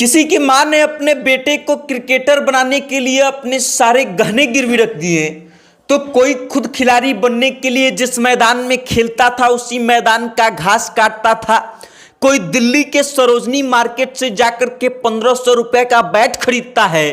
किसी की मां ने अपने बेटे को क्रिकेटर बनाने के लिए अपने सारे गहने गिरवी रख दिए, तो कोई खुद खिलाड़ी बनने के लिए जिस मैदान में खेलता था उसी मैदान का घास काटता था। कोई दिल्ली के सरोजनी मार्केट से जाकर के 1500 रुपए का बैट खरीदता है,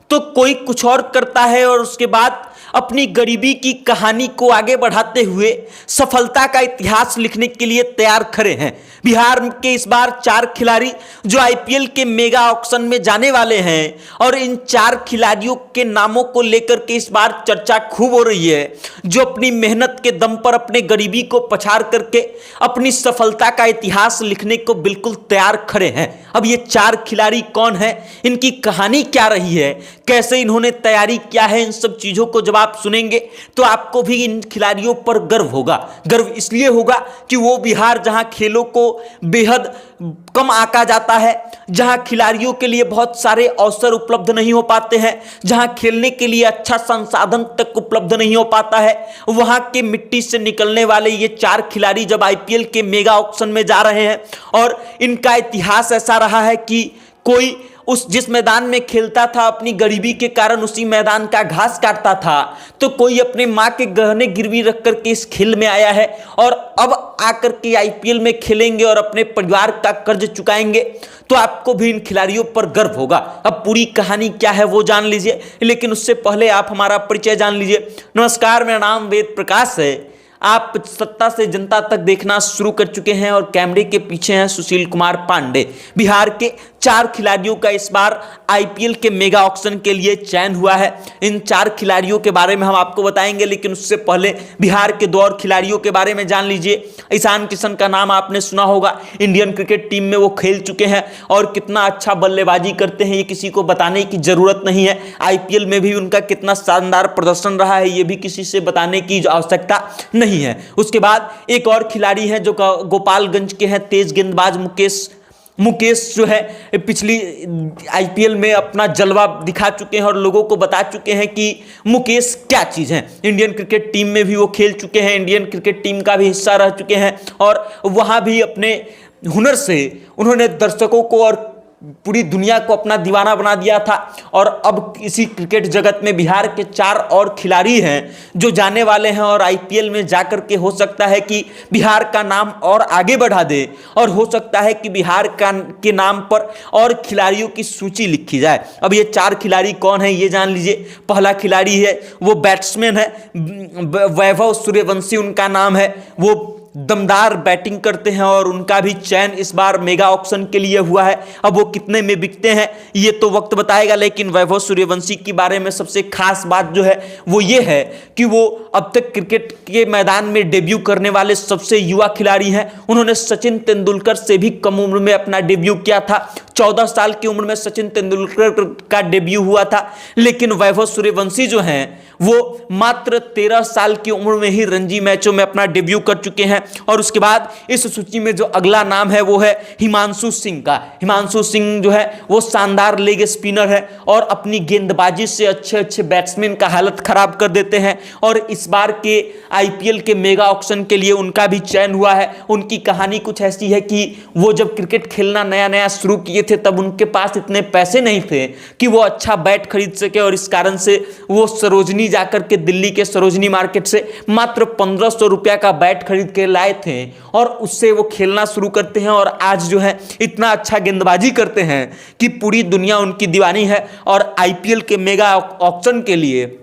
तो कोई कुछ और करता है और उसके बाद अपनी गरीबी की कहानी को आगे बढ़ाते हुए सफलता का इतिहास लिखने के लिए तैयार खड़े हैं। बिहार के इस बार 4 खिलाड़ी जो आईपीएल के मेगा ऑक्शन में जाने वाले हैं, और इन 4 खिलाड़ियों के नामों को लेकर के इस बार चर्चा खूब हो रही है, जो अपनी मेहनत के दम पर अपने गरीबी को पछाड़ करके अपनी सफलता का इतिहास लिखने को बिल्कुल तैयार खड़े हैं। अब ये 4 खिलाड़ी कौन है, इनकी कहानी क्या रही है, कैसे इन्होंने तैयारी किया है, इन सब चीजों को जब आप सुनेंगे तो आपको भी इन खिलाड़ियों पर गर्व होगा। गर्व इसलिए होगा कि वो बिहार जहां खेलों को बेहद कम आंका जाता है, जहां खिलाड़ियों के लिए बहुत सारे अवसर उपलब्ध नहीं हो पाते हैं, जहां खेलने के लिए अच्छा संसाधन तक उपलब्ध नहीं हो पाता है, वहां के मिट्टी से निकलने वाले ये 4 खिलाड़ी जब आईपीएल के मेगा ऑक्शन में जा रहे हैं, और इनका इतिहास ऐसा रहा है कि कोई उस जिस मैदान में खेलता था अपनी गरीबी के कारण उसी मैदान का घास काटता था, तो कोई अपने मां के गहने गिरवी रख करके इस खेल में आया है और अब आकर के आईपीएल में खेलेंगे और अपने परिवार का कर्ज चुकाएंगे। तो आपको भी इन खिलाड़ियों पर गर्व होगा। अब पूरी कहानी क्या है वो जान लीजिए, लेकिन उससे पहले आप हमारा परिचय जान लीजिए। नमस्कार, मेरा नाम वेद प्रकाश है। आप सत्ता से जनता तक देखना शुरू कर चुके हैं और कैमरे के पीछे हैं सुशील कुमार पांडे। बिहार के 4 खिलाड़ियों का इस बार आईपीएल के मेगा ऑक्शन के लिए चयन हुआ है। इन 4 खिलाड़ियों के बारे में हम आपको बताएंगे, लेकिन उससे पहले बिहार के 2 और खिलाड़ियों के बारे में जान लीजिए। ईशान किशन का नाम आपने सुना होगा, इंडियन क्रिकेट टीम में वो खेल चुके हैं और कितना अच्छा बल्लेबाजी करते हैं ये किसी को बताने की जरूरत नहीं है। आईपीएल में भी उनका कितना शानदार प्रदर्शन रहा है ये भी किसी से बताने की आवश्यकता नहीं है। उसके बाद एक और खिलाड़ी हैं जो गोपालगंज के हैं, तेज गेंदबाज मुकेश जो है पिछली आईपीएल में अपना जलवा दिखा चुके हैं और लोगों को बता चुके हैं कि मुकेश क्या चीज़ है। इंडियन क्रिकेट टीम में भी वो खेल चुके हैं, इंडियन क्रिकेट टीम का भी हिस्सा रह चुके हैं और वहाँ भी अपने हुनर से उन्होंने दर्शकों को और पूरी दुनिया को अपना दीवाना बना दिया था। और अब इसी क्रिकेट जगत में बिहार के 4 और खिलाड़ी हैं जो जाने वाले हैं और आईपीएल में जाकर के हो सकता है कि बिहार का नाम और आगे बढ़ा दे, और हो सकता है कि बिहार के नाम पर और खिलाड़ियों की सूची लिखी जाए। अब ये 4 खिलाड़ी कौन है ये जान लीजिए। पहला खिलाड़ी है वो बैट्समैन है, वैभव सूर्यवंशी उनका नाम है। वो दमदार बैटिंग करते हैं और उनका भी चयन इस बार मेगा ऑक्शन के लिए हुआ है। अब वो कितने में बिकते हैं ये तो वक्त बताएगा, लेकिन वैभव सूर्यवंशी के बारे में सबसे खास बात जो है वो ये है कि वो अब तक क्रिकेट के मैदान में डेब्यू करने वाले सबसे युवा खिलाड़ी हैं। उन्होंने सचिन तेंदुलकर से भी कम उम्र में अपना डेब्यू किया था। 14 साल की उम्र में सचिन तेंदुलकर का डेब्यू हुआ था, लेकिन वैभव सूर्यवंशी जो हैं वो मात्र 13 साल की उम्र में ही रणजी मैचों में अपना डेब्यू कर चुके हैं। और उसके बाद इस सूची में जो अगला नाम है वो है हिमांशु सिंह का। हिमांशु सिंह जो है वो शानदार लेग स्पिनर है और अपनी गेंदबाजी से अच्छे बैट्समैन का हालत खराब कर देते हैं, और इस बार के आईपीएल के मेगा ऑक्शन के लिए उनका भी चयन हुआ है। उनकी कहानी कुछ ऐसी है कि वो जब क्रिकेट खेलना नया शुरू किए थे तब उनके पास इतने पैसे नहीं थे कि वो अच्छा बैट खरीद सके, और इस कारण से वो सरोजनी जाकर के दिल्ली के सरोजनी मार्केट से मात्र 1500 रुपया का बैट खरीद के लाए थे और उससे वो खेलना शुरू करते हैं। और आज जो है इतना अच्छा गेंदबाजी करते हैं कि पूरी दुनिया उनकी दीवानी है, और आईपीएल के मेगा ऑक्शन के लिए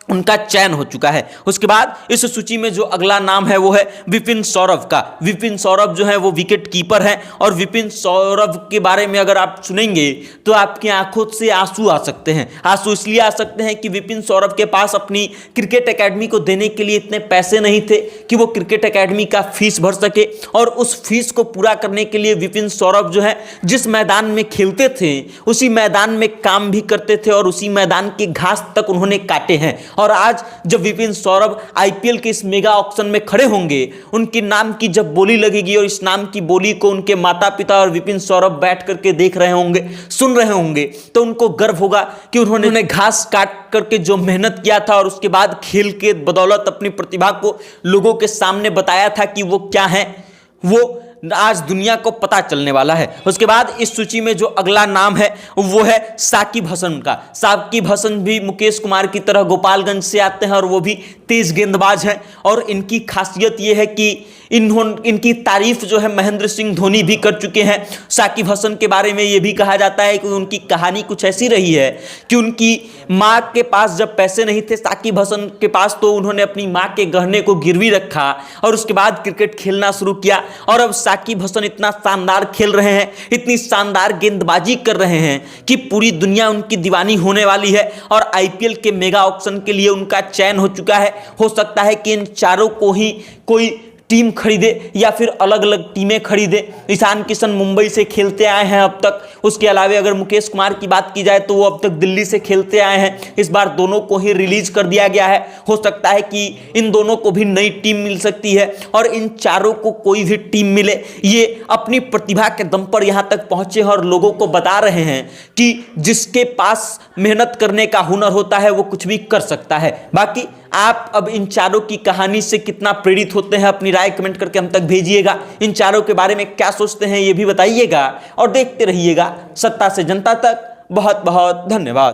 उनका चयन हो चुका है। उसके बाद इस सूची में जो अगला नाम है वो है विपिन सौरभ का। विपिन सौरभ जो है वो विकेट कीपर हैं, और विपिन सौरभ के बारे में अगर आप सुनेंगे तो आपकी आंखों से आंसू आ सकते हैं। आंसू इसलिए आ सकते हैं कि विपिन सौरभ के पास अपनी क्रिकेट एकेडमी को देने के लिए इतने पैसे नहीं थे कि वो क्रिकेट एकेडमी का फीस भर सके, और उस फीस को पूरा करने के लिए विपिन सौरभ जो है जिस मैदान में खेलते थे उसी मैदान में काम भी करते थे और उसी मैदान के घास तक उन्होंने काटे हैं। और आज जब विपिन सौरभ आईपीएल के इस मेगा ऑक्शन में खड़े होंगे, उनके नाम की जब बोली लगेगी और इस नाम की बोली को उनके माता पिता और विपिन सौरभ बैठ करके देख रहे होंगे, सुन रहे होंगे, तो उनको गर्व होगा कि उन्होंने घास काट करके जो मेहनत किया था और उसके बाद खेल के बदौलत अपनी प्रतिभा को लोगों के सामने बताया था कि वो क्या है। वो आज दुनिया को पता चलने वाला है। उसके बाद इस सूची में जो अगला नाम है वो है साकिब हसन का। साकिब हसन भी मुकेश कुमार की तरह गोपालगंज से आते हैं और वो भी तेज गेंदबाज हैं और इनकी खासियत ये है कि इनकी तारीफ जो है महेंद्र सिंह धोनी भी कर चुके हैं। साकिब हसन के बारे में ये भी कहा जाता है कि उनकी कहानी कुछ ऐसी रही है कि उनकी माँ के पास जब पैसे नहीं थे साकिब हसन के पास, तो उन्होंने अपनी माँ के गहने को गिरवी रखा और उसके बाद क्रिकेट खेलना शुरू किया। और अब साकिब हसन इतना शानदार खेल रहे हैं, इतनी शानदार गेंदबाजी कर रहे हैं कि पूरी दुनिया उनकी दीवानी होने वाली है और आईपीएल के मेगा ऑक्शन के लिए उनका चयन हो चुका है। हो सकता है कि इन चारों को ही कोई टीम खरीदे या फिर अलग अलग टीमें खरीदे। ईशान किशन मुंबई से खेलते आए हैं अब तक। उसके अलावा अगर मुकेश कुमार की बात की जाए तो वो अब तक दिल्ली से खेलते आए हैं। इस बार दोनों को ही रिलीज कर दिया गया है। हो सकता है कि इन दोनों को भी नई टीम मिल सकती है और इन चारों को कोई भी टीम मिले, ये अपनी प्रतिभा के दम पर यहाँ तक पहुंचे और लोगों को बता रहे हैं कि जिसके पास मेहनत करने का हुनर होता है वो कुछ भी कर सकता है। बाकी आप अब इन चारों की कहानी से कितना प्रेरित होते हैं अपनी राय कमेंट करके हम तक भेजिएगा। इन चारों के बारे में क्या सोचते हैं ये भी बताइएगा और देखते रहिएगा सत्ता से जनता तक। बहुत बहुत धन्यवाद।